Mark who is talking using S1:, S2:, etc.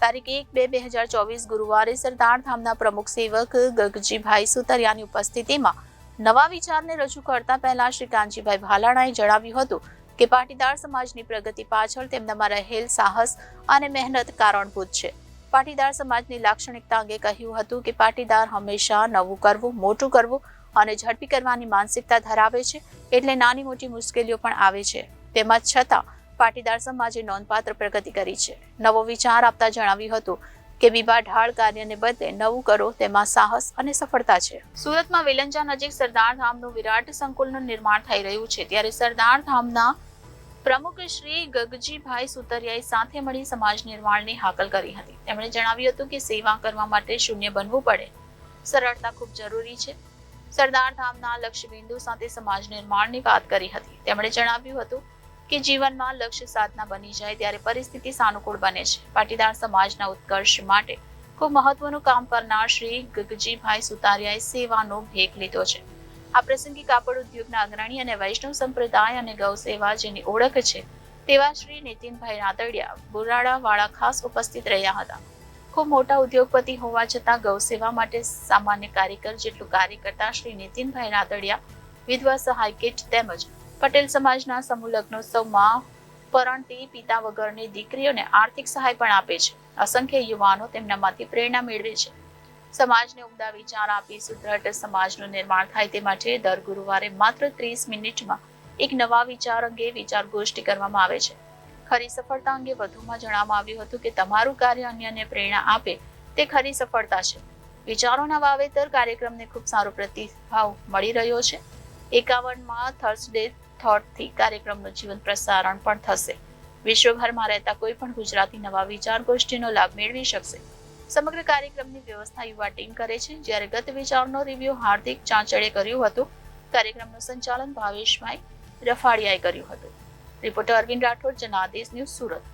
S1: તારીખ 1-2-2024 ગુરુવારે સરદાર ધામના પ્રમુખ સેવક ગગજીભાઈ સુતરિયાની ઉપસ્થિતિમાં નવા વિચારને રજૂ કરતા પહેલા શ્રી કાનજીભાઈ ભાલાણાએ જણાવ્યું હતું કે પાટીદાર સમાજની પ્રગતિ પાછળ તેમનામાં રહેલ સાહસ અને મહેનત કારણભૂત છે. પાટીદાર સમાજની લાક્ષણિકતા અંગે કહ્યું હતું કે પાટીદાર હંમેશા નવું કરવું, મોટું કરવું અને ઝડપી કરવાની માનસિકતા ધરાવે છે, એટલે નાની મોટી મુશ્કેલીઓ પણ આવે છે. તેમ છતાં પાટીદાર સમાજે નોંધપાત્ર પ્રગતિ કરી છે. નવો વિચાર આપતા જણાવ્યું હતું કે બીબાઢાળ કાર્યને બદલે નવું કરો, તેમાં સાહસ અને સફળતા છે. સુરતમાં વેલંજા નજીક સરદાર ધામનું વિરાટ સંકુલનું નિર્માણ થઈ રહ્યું છે, ત્યારે સરદાર ધામના પ્રમુખ શ્રી ગગજીભાઈ સુતરિયાએ સાથે મળી સમાજ નિર્માણની હાકલ કરી હતી. તેમણે જણાવ્યું હતું કે સેવા કરવા માટે શૂન્ય બનવું પડે, સરળતા ખૂબ જરૂરી છે. સરદાર ધામના લક્ષ્યબિંદુ સાથે સમાજ નિર્માણની વાત કરી હતી. તેમણે જણાવ્યું હતું કે જીવનમાં લક્ષ્ય સાધના બની જાય ત્યારે પરિસ્થિતિ સાનુકૂળ બને છે. પાટીદાર સમાજના ઉત્કર્ષ માટે ખૂબ મહત્વનું કામ કરનાર શ્રી ગગજીભાઈ સુતારિયાએ સેવાનો ભેખ લીધો છે. આ પ્રસંગે કાપડ ઉદ્યોગના અગ્રણી અને વૈષ્ણવ સંપ્રદાય અને ગૌ સેવા જેની ઓળખ છે તેવા શ્રી નીતિનભાઈ રાદડિયા બુરાડાવાળા ખાસ ઉપસ્થિત રહ્યા હતા. ખૂબ મોટા ઉદ્યોગપતિ હોવા છતાં ગૌ સેવા માટે સામાન્ય કાર્યકર જેટલું કાર્ય કરતા શ્રી નીતિનભાઈ રાદડિયા વિધવા સહાય કીટ તેમજ પટેલ સમાજના સમૂહ લગ્નોત્સવમાં પરણતી પિતા વગરની દીકરીઓને આર્થિક સહાય પણ આપે છે. અસંખ્ય યુવાનો તેમનામાંથી પ્રેરણા મેળવે છે. સમાજને ઉમદા વિચાર આપી સુદ્રઢ સમાજનું નિર્માણ થાય તે માટે દર ગુરુવારે માત્ર 30 મિનિટમાં એક નવા વિચાર અંગે વિચાર ગોષ્ઠી કરવામાં આવે છે. ખરી સફળતા અંગે વધુમાં જણાવવામાં આવ્યું હતું કે તમારું કાર્ય અન્યને પ્રેરણા આપે તે ખરી સફળતા છે. વિચારોના વાવેતર કાર્યક્રમને ખૂબ સારો પ્રતિભાવ મળી રહ્યો છે. 51માં થર્સડે થોટથી કાર્યક્રમનું જીવંત પ્રસારણ પણ થશે. વિશ્વભરમાં રહેતા કોઈ પણ ગુજરાતી નવા વિચાર ગોષ્ઠીનો લાભ મેળવી શકશે. સમગ્ર કાર્યક્રમની વ્યવસ્થા યુવા ટીમ કરે છે. જ્યારે ગત વિચારનો રિવ્યુ હાર્દિક ચાંચડે કર્યું હતું, કાર્યક્રમનું સંચાલન ભાવેશભાઈ રફાડિયાએ કર્યું હતું. Reporter Arvind Rathod, Janadesh news, Surat.